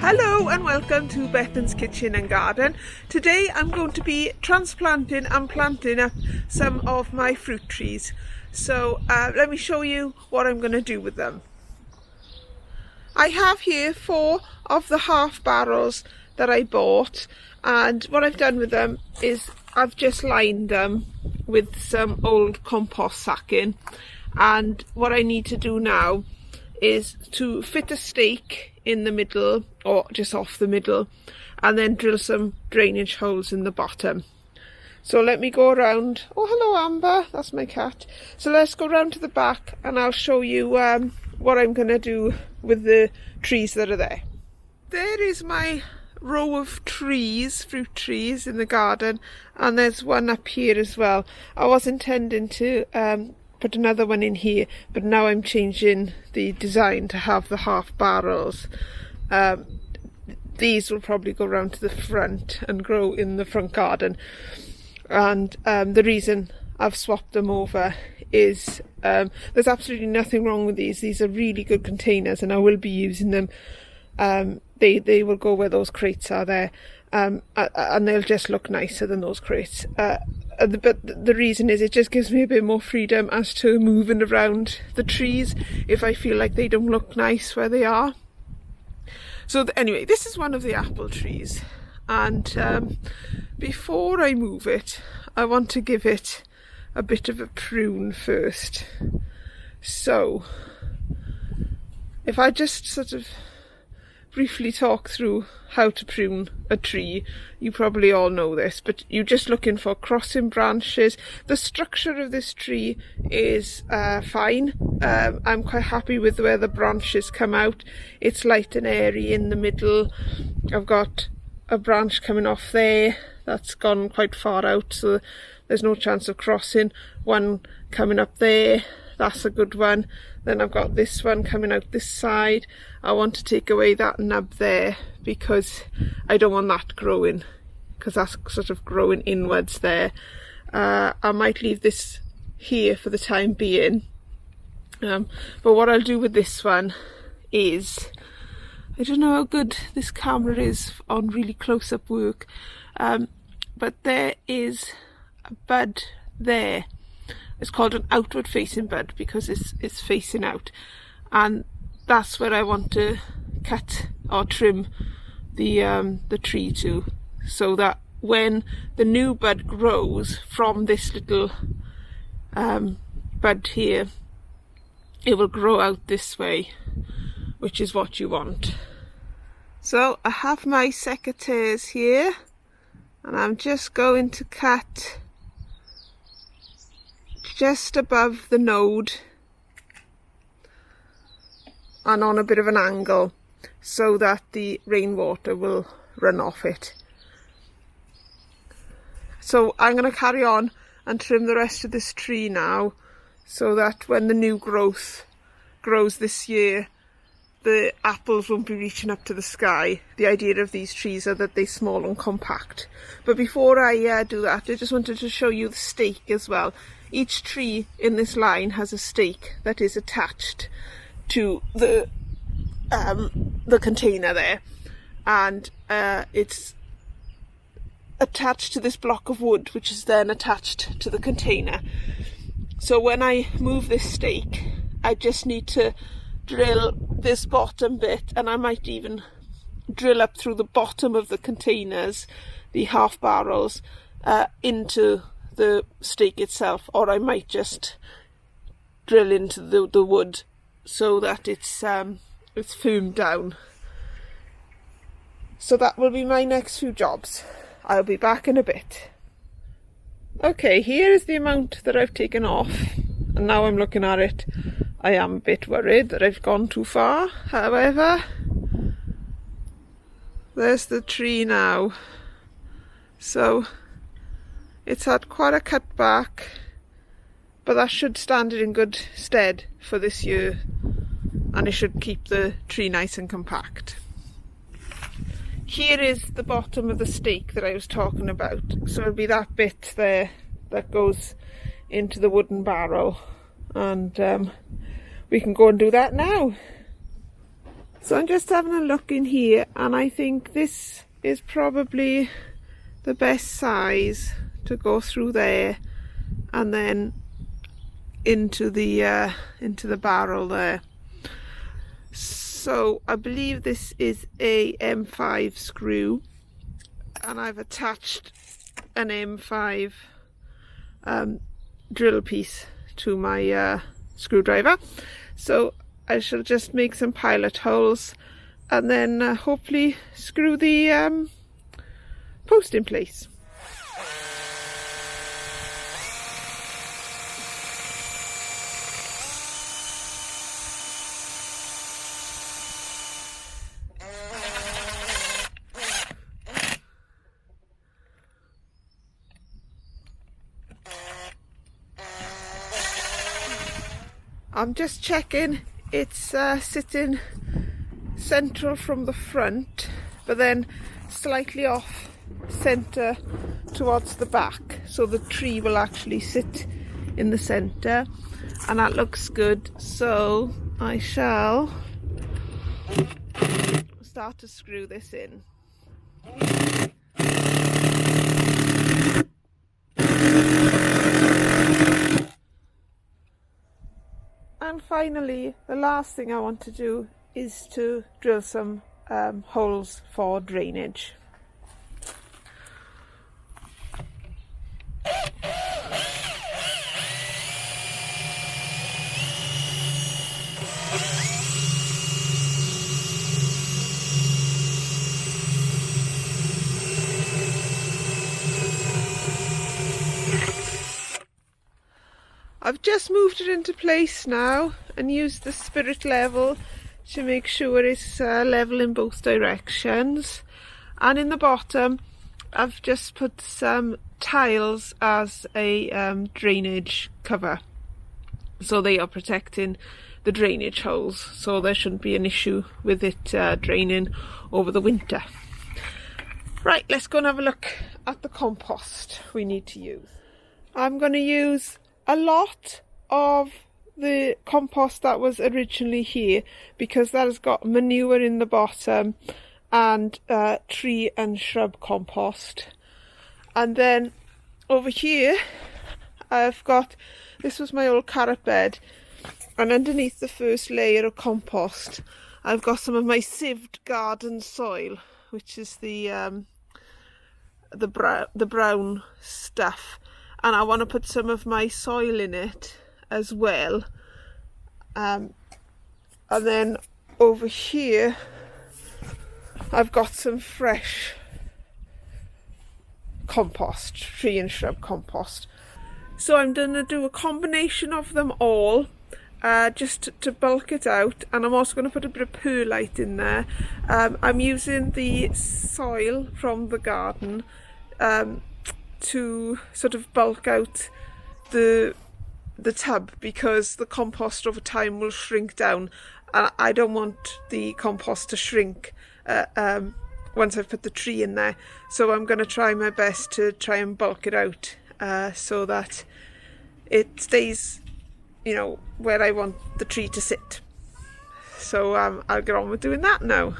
Hello and welcome to Bethan's Kitchen and Garden. Today I'm going to be transplanting and planting up some of my fruit trees. So let me show you what I'm going to do with them. I have here 4 of the half barrels that I bought, and what I've done with them is I've just lined them with some old compost sacking, and what I need to do now is to fit a stake in the middle or just off the middle and then drill some drainage holes in the bottom. So let me go around. Oh, hello Amber, that's my cat. So let's go round to the back and I'll show you what I'm going to do with the trees that are there. There is my row of trees, fruit trees in the garden, and there's one up here as well. I was intending to put another one in here, but now I'm changing the design to have the half barrels. These will probably go round to the front and grow in the front garden, and the reason I've swapped them over is there's absolutely nothing wrong with these are really good containers and I will be using them. They will go where those crates are there, and they'll just look nicer than those crates. But the reason is it just gives me a bit more freedom as to moving around the trees if I feel like they don't look nice where they are. So anyway, this is one of the apple trees, and before I move it, I want to give it a bit of a prune first. So if I just sort of briefly talk through how to prune a tree. You probably all know this, but you're just looking for crossing branches. The structure of this tree is fine. I'm quite happy with where the branches come out. It's light and airy in the middle. I've got a branch coming off there that's gone quite far out, so there's no chance of crossing. One coming up there, that's a good one. Then I've got this one coming out this side. I want to take away that nub there because I don't want that growing, because that's sort of growing inwards there. I might leave this here for the time being. But what I'll do with this one is, I don't know how good this camera is on really close-up work, but there is a bud there. It's called an outward facing bud because it's facing out, and that's where I want to cut or trim the tree to, so that when the new bud grows from this little bud here, it will grow out this way, which is what you want. So I have my secateurs here, and I'm just going to cut just above the node and on a bit of an angle so that the rainwater will run off it. So I'm going to carry on and trim the rest of this tree now, so that when the new growth grows this year, the apples won't be reaching up to the sky. The idea of these trees are that they're small and compact. But before I do that, I just wanted to show you the stake as well. Each tree in this line has a stake that is attached to the container there, and it's attached to this block of wood, which is then attached to the container. So when I move this stake, I just need to drill this bottom bit, and I might even drill up through the bottom of the containers, the half barrels, into the stake itself, or I might just drill into the wood so that it's firmed down. So that will be my next few jobs. I'll be back in a bit. Okay, here is the amount that I've taken off, and now I'm looking at it, I am a bit worried that I've gone too far. However, there's the tree now. So it's had quite a cut back, but that should stand it in good stead for this year, and it should keep the tree nice and compact. Here is the bottom of the stake that I was talking about. So it'll be that bit there that goes into the wooden barrel, and we can go and do that now. So I'm just having a look in here, and I think this is probably the best size to go through there and then into the barrel there. So I believe this is a M5 screw, and I've attached an M5 drill piece to my screwdriver. So I shall just make some pilot holes and then hopefully screw the post in place. I'm just checking it's sitting central from the front, but then slightly off centre towards the back, so the tree will actually sit in the centre, and that looks good. So I shall start to screw this in. And finally, the last thing I want to do is to drill some holes for drainage. I've just moved it into place now and used the spirit level to make sure it's level in both directions. And in the bottom I've just put some tiles as a drainage cover, so they are protecting the drainage holes, so there shouldn't be an issue with it draining over the winter. Right, let's go and have a look at the compost we need to use. I'm going to use a lot of the compost that was originally here, because that has got manure in the bottom and tree and shrub compost. And then over here I've got, this was my old carrot bed, and underneath the first layer of compost I've got some of my sieved garden soil, which is the brown stuff. And I want to put some of my soil in it as well. And then over here I've got some fresh compost, tree and shrub compost. So I'm going to do a combination of them all just to bulk it out, and I'm also going to put a bit of perlite in there. I'm using the soil from the garden to sort of bulk out the tub, because the compost over time will shrink down, and I don't want the compost to shrink once I've put the tree in there. So I'm going to try my best to try and bulk it out so that it stays, you know, where I want the tree to sit. So I'll get on with doing that now.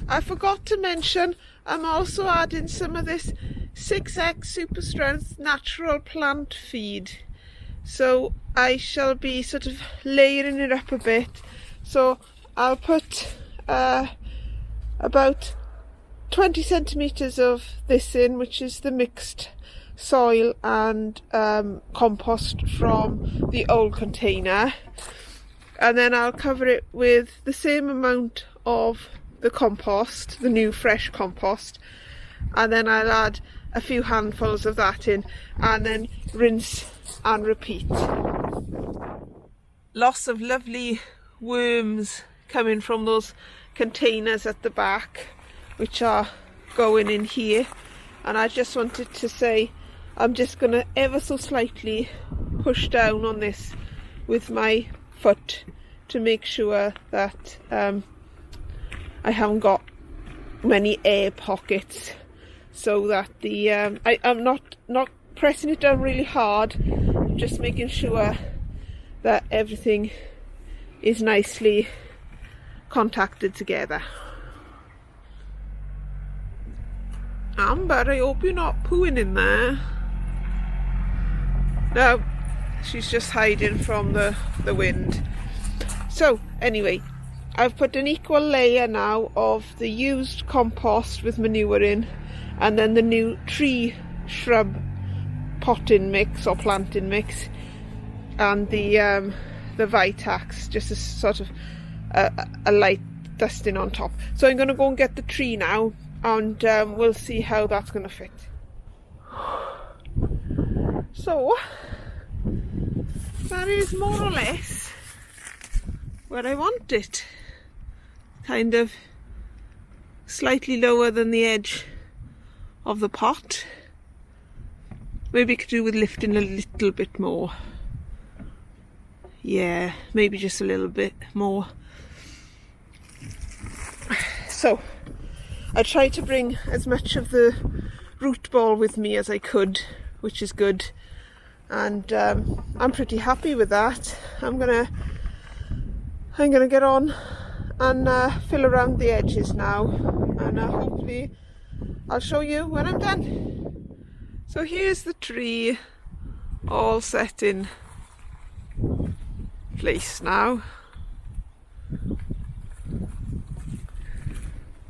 I forgot to mention, I'm also adding some of this 6X Super Strength natural plant feed. So I shall be sort of layering it up a bit. So I'll put about 20 centimetres of this in, which is the mixed soil and compost from the old container. And then I'll cover it with the same amount of the compost, the new fresh compost, and then I'll add a few handfuls of that in, and then rinse and repeat. Lots of lovely worms coming from those containers at the back, which are going in here, and I just wanted to say I'm just going to ever so slightly push down on this with my foot to make sure that I haven't got many air pockets, so that the I'm not pressing it down really hard, just making sure that everything is nicely contacted together. Amber, I hope you're not pooing in there. No, she's just hiding from the wind. So anyway, I've put an equal layer now of the used compost with manure in, and then the new tree shrub potting mix or planting mix, and the Vitax, just a sort of a light dusting on top. So I'm going to go and get the tree now, and we'll see how that's going to fit. So that is more or less where I want it. Kind of slightly lower than the edge of the pot. Maybe could do with lifting a little bit more. Yeah, maybe just a little bit more. So I tried to bring as much of the root ball with me as I could, which is good, and I'm pretty happy with that. I'm gonna get on and fill around the edges now, and hopefully I'll show you when I'm done. So here's the tree all set in place now.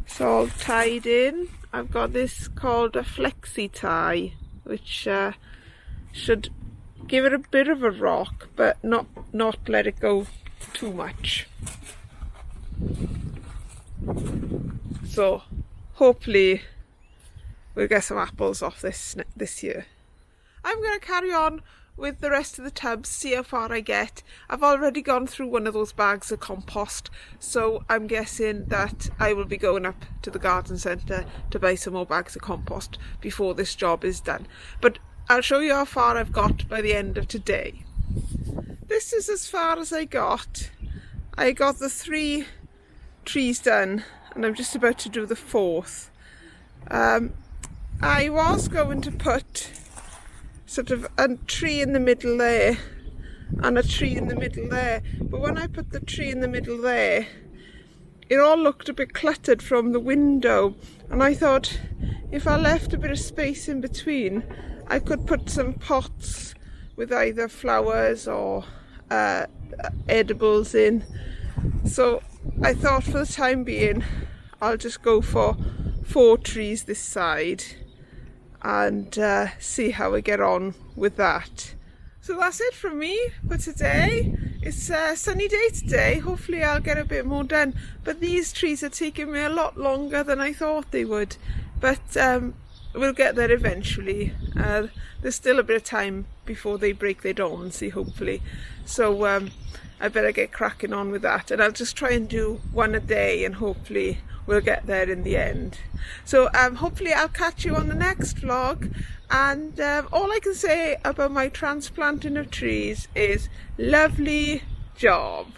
It's all tied in. I've got this called a flexi tie, which should give it a bit of a rock, but not let it go too much. So hopefully we'll get some apples off this year. I'm going to carry on with the rest of the tubs, see how far I get. I've already gone through one of those bags of compost, so I'm guessing that I will be going up to the garden centre to buy some more bags of compost before this job is done. But I'll show you how far I've got by the end of today. This is as far as I got. I got the 3 trees done, and I'm just about to do the 4th. I was going to put sort of a tree in the middle there and a tree in the middle there, but when I put the tree in the middle there, it all looked a bit cluttered from the window, and I thought if I left a bit of space in between, I could put some pots with either flowers or edibles in. So I thought for the time being I'll just go for 4 trees this side and see how I get on with that. So that's it from me for today. It's a sunny day today. Hopefully I'll get a bit more done, but these trees are taking me a lot longer than I thought they would, but we'll get there eventually. There's still a bit of time before they break their dormancy, hopefully, so I better get cracking on with that, and I'll just try and do one a day, and hopefully we'll get there in the end. So hopefully I'll catch you on the next vlog, and all I can say about my transplanting of trees is lovely job.